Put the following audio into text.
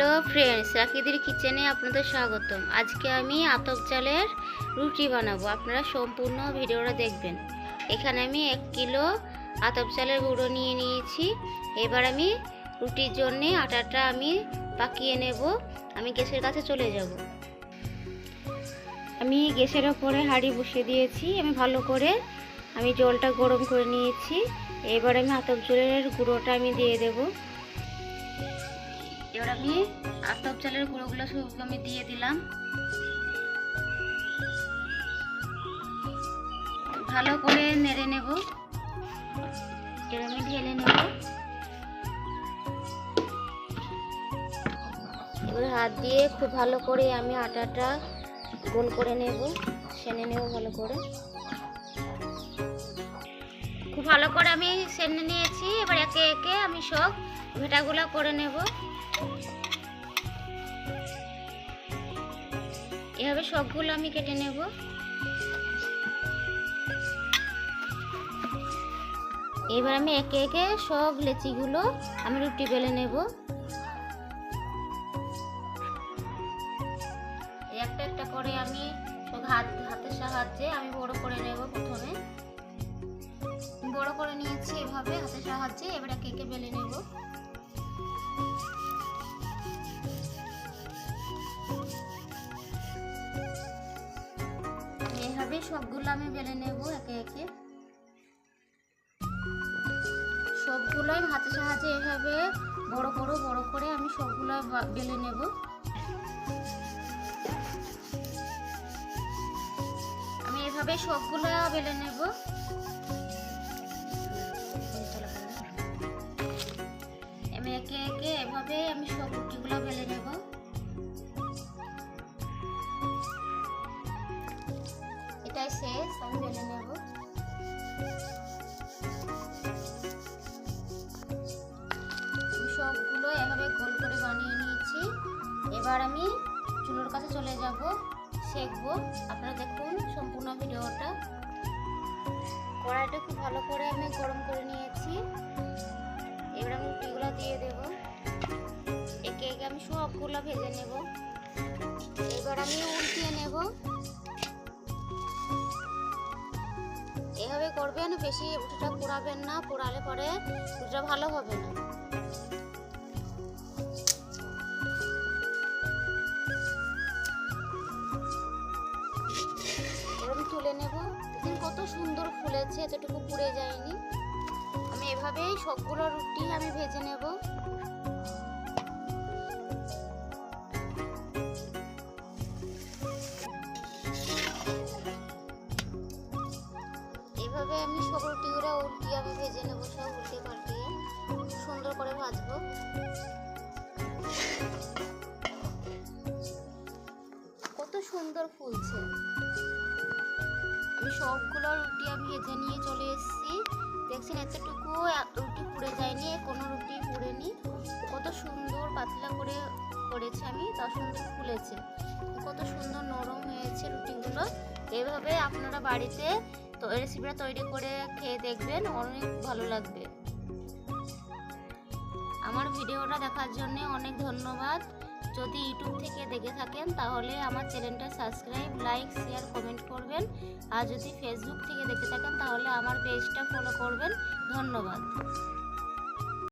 Hello friends, রাকিদির কিচেনে আপনাদের স্বাগতম। আজকে আমি আতপ চালের রুটি বানাবো, আপনারা সম্পূর্ণ ভিডিওটা দেখবেন। এখানে আমি 1 কিলো আতপ চালের গুঁড়ো নিয়ে নিয়েছি। এবার আমি রুটির জন্য আটাটা আমি পাকিয়ে নেব। আমি গ্যাসের কাছে চলে যাব। আমি গ্যাসের ওপরে হাঁড়ি বসিয়ে দিয়েছি। আমি ভালো করে জলটা গরম করে নিয়েছি। এবার আমি আতপ চালের গুঁড়োটা আমি দিয়ে দেবো। এবার আমি আতপ চালের গুঁড়োগুলো সব আমি দিয়ে দিলাম। ভালো করে নেড়ে নেব। এবার আমি ঢেলে নেব। এবার হাত দিয়ে খুব ভালো করে আমি আটাটা গোল করে নেব, সেনে নেব ভালো করে। খুব ভালো করে আমি সেনে নিয়েছি। এবার একে একে আমি সব ভেটাগুলো করে নেব। এভাবে সবগুলো আমি কেটে নেব। এবার আমি একে একে সব লেচিগুলো আমি রুটি বেলে নেব। একটা একটা করে আমি হাতের সাহায্যে আমি বড় করে নেব। প্রথমে বড় করে নিয়েছি এভাবে হাতের সাহায্যে। এবার একে একে বেলে নেব। এভাবে সবগুলো আমি বেলে নেব একে একে। সবগুলো হাতের সাহায্যে এভাবে বড় করে আমি সবগুলো বেলে নেব। আমি এভাবে সবগুলো বেলে নেব। আমি একে একে এভাবে আমি সব রুটিগুলো বেলে নেব। এটাই শেষ, আমি বেলে নেব। সবগুলো এভাবে গোল করে বানিয়ে নিয়েছি। এবার আমি চুলোর কাছে চলে যাব, সেঁকবো। আপনারা দেখুন সম্পূর্ণ ভিডিওটা। কড়াইটা খুব ভালো করে আমি গরম করে নিয়েছি। এবার আমি রুটিগুলো দিয়ে দেব। একে একে আমি সবগুলো ভেজে নেব। এবার আমি উল্টিয়ে নেব। এভাবে করবেন, বেশি রুটিটা পোড়াবেন না, পোড়ালে পরে রুটিটা ভালো হবে না। আমি তুলে নেব। দেখুন কত সুন্দর ফুলেছে, এতটুকু পুড়ে যায়নি। আমি এভাবেই সবগুলো রুটি আমি ভেজে নেব। এভাবে আমি সব রুটিগুলো উল্টিয়ে আমি ভেজে নেব, সব উল্টে পাল্টিয়ে সুন্দর করে ভাজবো। কত সুন্দর ফুলছে। আমি সবগুলো রুটি আমি ভেজে নিয়ে চলে এসেছি। দেখছেন এতটুকু রুটি পুড়ে যায়নি, কোনো রুটি পুড়েনি। কত সুন্দর পাতলা করে করেছি আমি, তা সুন্দর ফুলেছে। কত সুন্দর নরম হয়েছে রুটিগুলো। এভাবে আপনারা বাড়িতে তো রেসিপিটা তৈরি করে খেয়ে দেখবেন, অনেক ভালো লাগবে। আমার ভিডিওটা দেখার জন্য অনেক ধন্যবাদ। যদি ইউটিউব থেকে দেখে থাকেন তাহলে আমার চ্যানেলটা সাবস্ক্রাইব, লাইক, শেয়ার, কমেন্ট করবেন। আর যদি ফেসবুক থেকে দেখে থাকেন তাহলে আমার পেজটা ফলো করবেন। ধন্যবাদ।